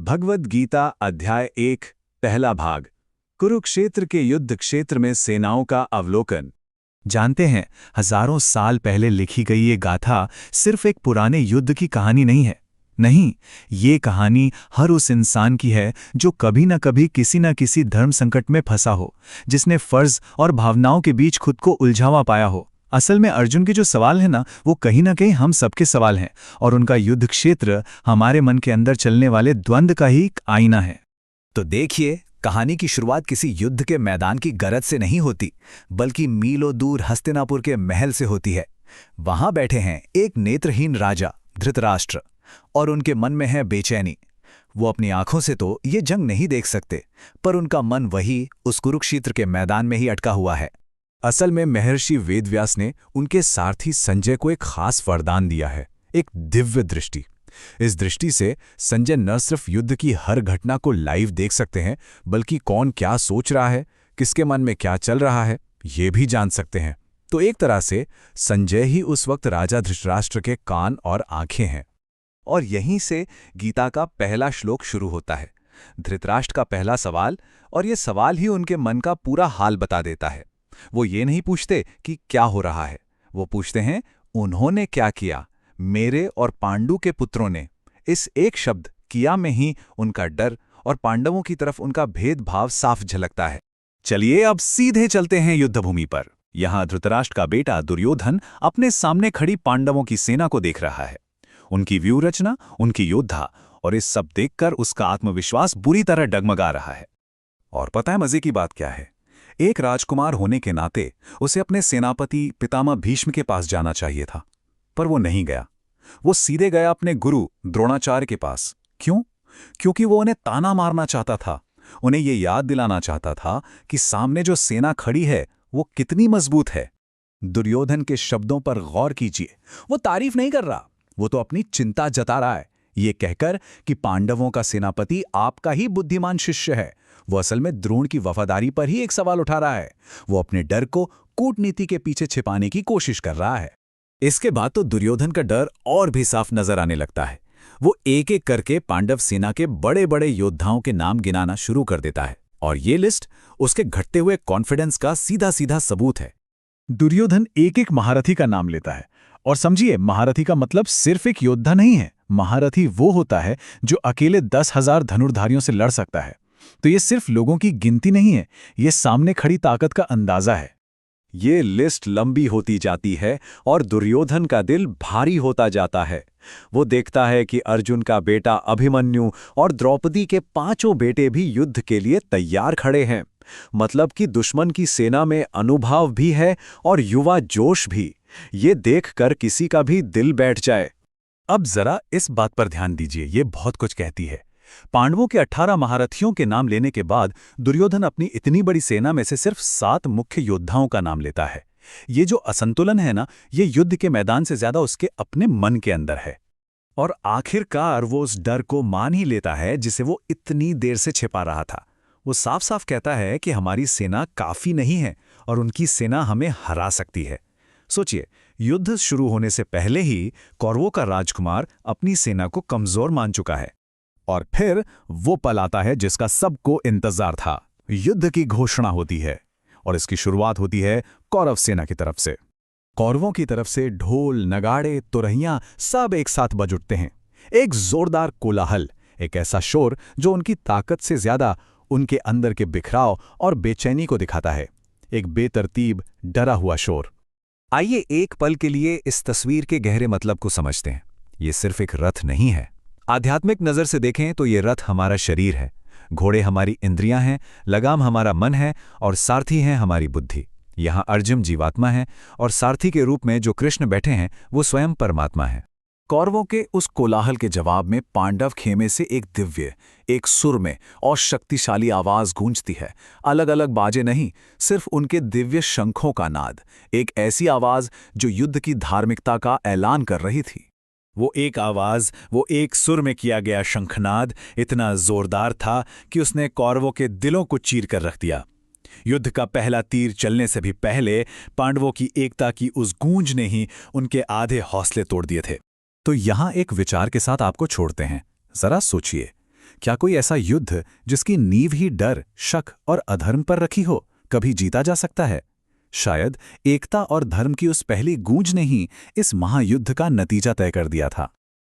भगवद गीता अध्याय 1 पहला भाग कुरुक्षेत्र के युद्ध क्षेत्र में सेनाओं का अवलोकन। जानते हैं, हजारों साल पहले लिखी गई ये गाथा सिर्फ एक पुराने युद्ध की कहानी नहीं है। नहीं, ये कहानी हर उस इंसान की है जो कभी न कभी किसी न किसी धर्म संकट में फंसा हो, जिसने फर्ज और भावनाओं के बीच खुद को उलझावा पाया हो। असल में अर्जुन के जो सवाल है ना, वो कहीं ना कहीं हम सबके सवाल हैं, और उनका युद्ध क्षेत्र हमारे मन के अंदर चलने वाले द्वंद्व का ही एक आईना है। तो देखिए, कहानी की शुरुआत किसी युद्ध के मैदान की गरज से नहीं होती, बल्कि मीलों दूर हस्तिनापुर के महल से होती है। वहां बैठे हैं एक नेत्रहीन राजा धृतराष्ट्र, और उनके मन में है बेचैनी। वो अपनी आंखों से तो ये जंग नहीं देख सकते, पर उनका मन वही उस कुरुक्षेत्र के मैदान में ही अटका हुआ है। असल में महर्षि वेदव्यास ने उनके सारथी संजय को एक खास वरदान दिया है, एक दिव्य दृष्टि। इस दृष्टि से संजय न सिर्फ युद्ध की हर घटना को लाइव देख सकते हैं, बल्कि कौन क्या सोच रहा है, किसके मन में क्या चल रहा है, ये भी जान सकते हैं। तो एक तरह से संजय ही उस वक्त राजा धृतराष्ट्र के कान और आंखें हैं। और यहीं से गीता का पहला श्लोक शुरू होता है। धृतराष्ट्र का पहला सवाल, और ये सवाल ही उनके मन का पूरा हाल बता देता है। वो ये नहीं पूछते कि क्या हो रहा है, वो पूछते हैं उन्होंने क्या किया, मेरे और पांडु के पुत्रों ने। इस एक शब्द किया में ही उनका डर और पांडवों की तरफ उनका भेदभाव साफ झलकता है। चलिए अब सीधे चलते हैं युद्धभूमि पर। यहां धृतराष्ट्र का बेटा दुर्योधन अपने सामने खड़ी पांडवों की सेना को देख रहा है। उनकी व्यूह रचना, उनकी योद्धा, और इस सब देखकर उसका आत्मविश्वास बुरी तरह डगमगा रहा है। और पता है मजे की बात क्या है? एक राजकुमार होने के नाते उसे अपने सेनापति पितामह भीष्म के पास जाना चाहिए था, पर वो नहीं गया। वो सीधे गया अपने गुरु द्रोणाचार्य के पास। क्यों? क्योंकि वो उन्हें ताना मारना चाहता था, उन्हें ये याद दिलाना चाहता था कि सामने जो सेना खड़ी है वो कितनी मजबूत है। दुर्योधन के शब्दों पर गौर कीजिए। वो तारीफ नहीं कर रहा, वो तो अपनी चिंता जता रहा है, ये कहकर कि पांडवों का सेनापति आपका ही बुद्धिमान शिष्य है। वो असल में द्रोण की वफादारी पर ही एक सवाल उठा रहा है। वो अपने डर को कूटनीति के पीछे छिपाने की कोशिश कर रहा है। इसके बाद तो दुर्योधन का डर और भी साफ नजर आने लगता है। वो एक एक करके पांडव सेना के बड़े बड़े योद्धाओं के नाम गिनाना शुरू कर देता है, और ये लिस्ट उसके घटते हुए कॉन्फिडेंस का सीधा सीधा सबूत है। दुर्योधन एक एक महारथी का नाम लेता है, और समझिए, महारथी का मतलब सिर्फ एक योद्धा नहीं है। महारथी वो होता है जो अकेले 10,000 धनुर्धारियों से लड़ सकता है। तो ये सिर्फ लोगों की गिनती नहीं है, ये सामने खड़ी ताकत का अंदाजा है। ये लिस्ट लंबी होती जाती है और दुर्योधन का दिल भारी होता जाता है। वो देखता है कि अर्जुन का बेटा अभिमन्यु और द्रौपदी के 5 बेटे भी युद्ध के लिए तैयार खड़े हैं। मतलब कि दुश्मन की सेना में अनुभव भी है और युवा जोश भी। ये देखकर किसी का भी दिल बैठ जाए। अब जरा इस बात पर ध्यान दीजिए, ये बहुत कुछ कहती है। पांडवों के 18 महारथियों के नाम लेने के बाद दुर्योधन अपनी इतनी बड़ी सेना में से सिर्फ 7 मुख्य योद्धाओं का नाम लेता है। ये जो असंतुलन है ना, ये युद्ध के मैदान से ज्यादा उसके अपने मन के अंदर है। और आखिरकार वो उस डर को मान ही लेता है जिसे वो इतनी देर से छिपा रहा था। वो साफ साफ कहता है कि हमारी सेना काफी नहीं है और उनकी सेना हमें हरा सकती है। सोचिए, युद्ध शुरू होने से पहले ही कौरवों का राजकुमार अपनी सेना को कमजोर मान चुका है। और फिर वो पल आता है जिसका सबको इंतजार था। युद्ध की घोषणा होती है, और इसकी शुरुआत होती है कौरव सेना की तरफ से। कौरवों की तरफ से ढोल, नगाड़े, तुरहियां सब एक साथ बज उठते हैं। एक जोरदार कोलाहल, एक ऐसा शोर जो उनकी ताकत से ज्यादा उनके अंदर के बिखराव और बेचैनी को दिखाता है। एक बेतरतीब, डरा हुआ शोर। आइए एक पल के लिए इस तस्वीर के गहरे मतलब को समझते हैं। ये सिर्फ एक रथ नहीं है। आध्यात्मिक नजर से देखें तो ये रथ हमारा शरीर है, घोड़े हमारी इंद्रियां हैं, लगाम हमारा मन है, और सारथी हैं हमारी बुद्धि। यहाँ अर्जुन जीवात्मा है, और सारथी के रूप में जो कृष्ण बैठे हैं वो स्वयं परमात्मा है। कौरवों के उस कोलाहल के जवाब में पांडव खेमे से एक दिव्य, एक सुर में और शक्तिशाली आवाज गूंजती है। अलग अलग बाजे नहीं, सिर्फ उनके दिव्य शंखों का नाद। एक ऐसी आवाज जो युद्ध की धार्मिकता का ऐलान कर रही थी। वो एक आवाज, वो एक सुर में किया गया शंखनाद इतना जोरदार था कि उसने कौरवों के दिलों को चीर कर रख दिया। युद्ध का पहला तीर चलने से भी पहले पांडवों की एकता की उस गूंज ने ही उनके आधे हौसले तोड़ दिए थे। तो यहां एक विचार के साथ आपको छोड़ते हैं। जरा सोचिए, क्या कोई ऐसा युद्ध जिसकी नींव ही डर, शक और अधर्म पर रखी हो, कभी जीता जा सकता है? शायद एकता और धर्म की उस पहली गूंज ने ही इस महायुद्ध का नतीजा तय कर दिया था।